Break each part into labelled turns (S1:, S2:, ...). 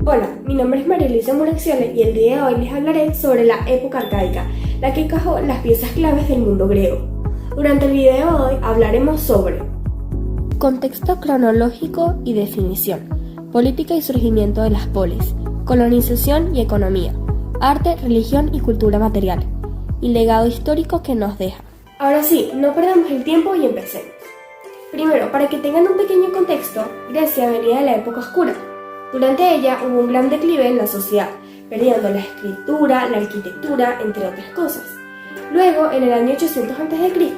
S1: Hola, mi nombre es María Elisa Muraxiole y el día de hoy les hablaré sobre la época arcaica, la que encajó las piezas claves del mundo griego. Durante el video de hoy hablaremos sobre contexto cronológico y definición, política y surgimiento de las polis, colonización y economía, arte, religión y cultura material, y legado histórico que nos deja. Ahora sí, no perdamos el tiempo y empecemos. Primero, para que tengan un pequeño contexto, Grecia venía de la época oscura. Durante ella hubo un gran declive en la sociedad, perdiendo la escritura, la arquitectura, entre otras cosas. Luego, en el año 800 a.C.,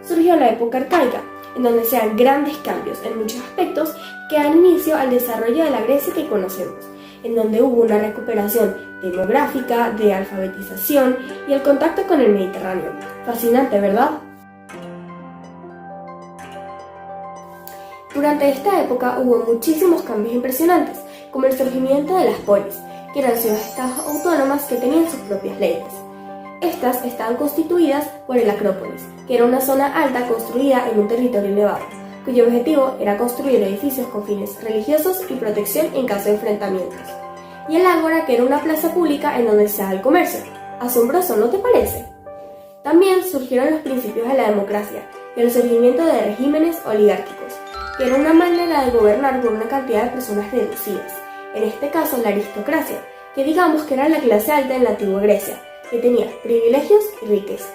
S1: surgió la época arcaica, en donde se dan grandes cambios en muchos aspectos que dan inicio al desarrollo de la Grecia que conocemos, en donde hubo una recuperación demográfica, de alfabetización y el contacto con el Mediterráneo. Fascinante, ¿verdad? Durante esta época hubo muchísimos cambios impresionantes, como el surgimiento de las polis, que eran ciudades-estados autónomas que tenían sus propias leyes. Estas estaban constituidas por el Acrópolis, que era una zona alta construida en un territorio elevado, cuyo objetivo era construir edificios con fines religiosos y protección en caso de enfrentamientos. Y el Ágora, que era una plaza pública en donde se daba el comercio. Asombroso, ¿no te parece? También surgieron los principios de la democracia y el surgimiento de regímenes oligárquicos, que era una manera de gobernar por una cantidad de personas reducidas, en este caso la aristocracia, que digamos que era la clase alta en la antigua Grecia, que tenía privilegios y riqueza.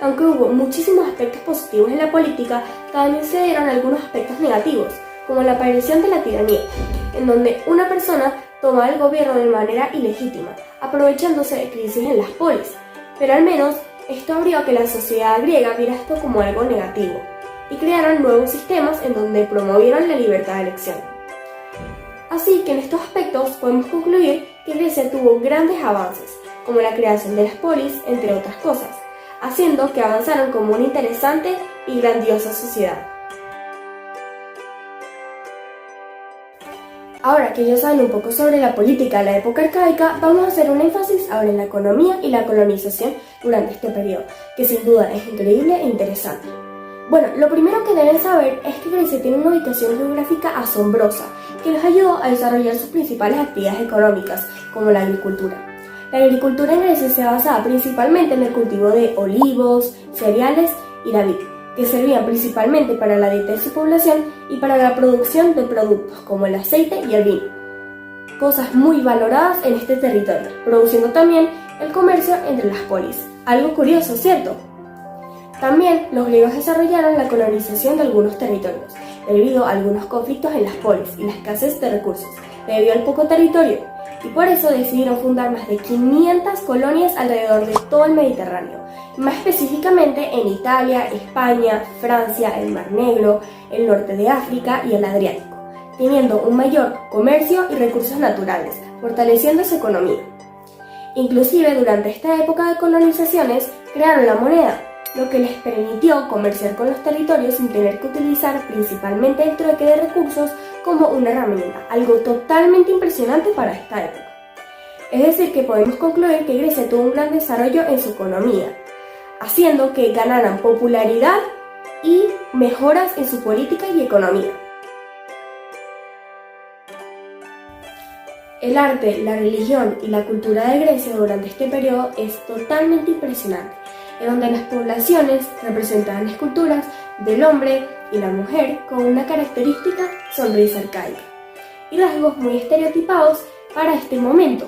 S1: Aunque hubo muchísimos aspectos positivos en la política, también se dieron algunos aspectos negativos, como la aparición de la tiranía, en donde una persona tomaba el gobierno de manera ilegítima, aprovechándose de crisis en las polis, pero al menos esto abrió a que la sociedad griega viera esto como algo negativo, y crearon nuevos sistemas en donde promovieron la libertad de elección. Así que en estos aspectos podemos concluir que Grecia tuvo grandes avances, como la creación de las polis, entre otras cosas, haciendo que avanzaran como una interesante y grandiosa sociedad. Ahora que ya saben un poco sobre la política de la época arcaica, vamos a hacer un énfasis ahora en la economía y la colonización durante este periodo, que sin duda es increíble e interesante. Bueno, lo primero que deben saber es que Grecia tiene una ubicación geográfica asombrosa que les ayudó a desarrollar sus principales actividades económicas, como la agricultura. La agricultura en Grecia se basaba principalmente en el cultivo de olivos, cereales y la vid, que servían principalmente para la dieta de su población y para la producción de productos como el aceite y el vino, cosas muy valoradas en este territorio, produciendo también el comercio entre las polis. Algo curioso, ¿cierto? También los griegos desarrollaron la colonización de algunos territorios, debido a algunos conflictos en las polis y la escasez de recursos, debido al poco territorio, y por eso decidieron fundar más de 500 colonias alrededor de todo el Mediterráneo, más específicamente en Italia, España, Francia, el Mar Negro, el norte de África y el Adriático, teniendo un mayor comercio y recursos naturales, fortaleciendo su economía. Inclusive durante esta época de colonizaciones crearon la moneda, lo que les permitió comerciar con los territorios sin tener que utilizar principalmente el trueque de recursos como una herramienta, algo totalmente impresionante para esta época. Es decir, que podemos concluir que Grecia tuvo un gran desarrollo en su economía, haciendo que ganaran popularidad y mejoras en su política y economía. El arte, la religión y la cultura de Grecia durante este periodo es totalmente impresionante, en donde las poblaciones representaban esculturas del hombre y la mujer con una característica sonrisa arcaica y rasgos muy estereotipados para este momento,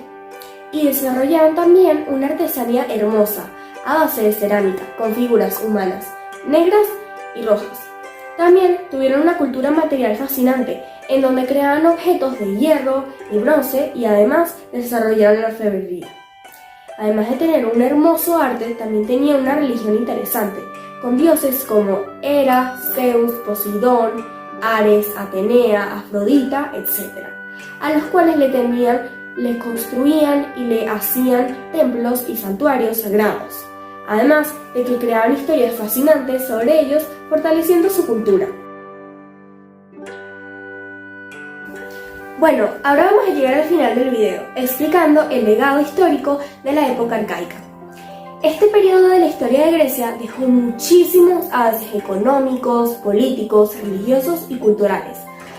S1: y desarrollaron también una artesanía hermosa a base de cerámica con figuras humanas, negras y rojas. También tuvieron una cultura material fascinante, en donde creaban objetos de hierro y bronce y además desarrollaron la orfebrería. Además de tener un hermoso arte, también tenía una religión interesante, con dioses como Hera, Zeus, Poseidón, Ares, Atenea, Afrodita, etc., a los cuales le construían y le hacían templos y santuarios sagrados, además de que creaban historias fascinantes sobre ellos, fortaleciendo su cultura. Bueno, ahora vamos a llegar al final del video, explicando el legado histórico de la época arcaica. Este periodo de la historia de Grecia dejó muchísimos avances económicos, políticos, religiosos y culturales,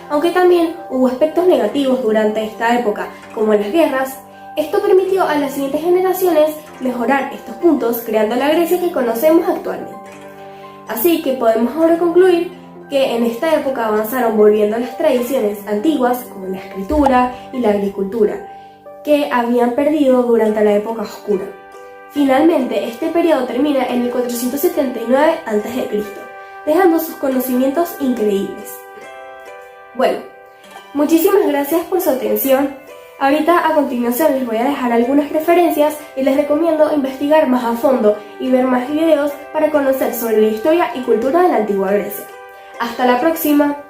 S1: aunque también hubo aspectos negativos durante esta época, como las guerras. Esto permitió a las siguientes generaciones mejorar estos puntos, creando la Grecia que conocemos actualmente. Así que podemos ahora concluir que en esta época avanzaron volviendo a las tradiciones antiguas, como la escritura y la agricultura, que habían perdido durante la época oscura. Finalmente, este periodo termina en el 479 a.C., dejando sus conocimientos increíbles. Bueno, muchísimas gracias por su atención. Ahorita a continuación les voy a dejar algunas referencias y les recomiendo investigar más a fondo y ver más videos para conocer sobre la historia y cultura de la antigua Grecia. ¡Hasta la próxima!